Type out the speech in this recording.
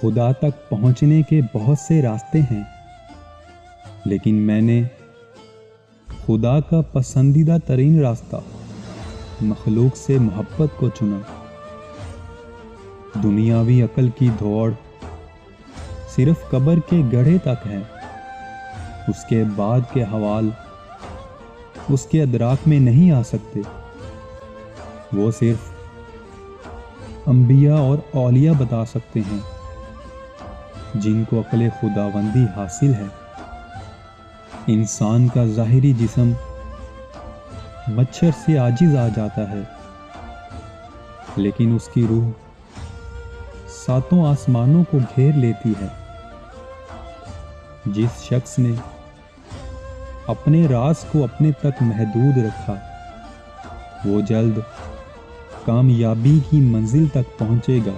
خدا تک پہنچنے کے بہت سے راستے ہیں، لیکن میں نے خدا کا پسندیدہ ترین راستہ مخلوق سے محبت کو چنا۔ دنیاوی عقل کی دوڑ صرف قبر کے گڑھے تک ہے، اس کے بعد کے حوال اس کے ادراک میں نہیں آ سکتے۔ وہ صرف انبیاء اور اولیاء بتا سکتے ہیں، جن کو عقل خداوندی حاصل ہے۔ انسان کا ظاہری جسم مچھر سے عاجز آ جاتا ہے، لیکن اس کی روح ساتوں آسمانوں کو گھیر لیتی ہے۔ جس شخص نے اپنے راز کو اپنے تک محدود رکھا، وہ جلد کامیابی کی منزل تک پہنچے گا۔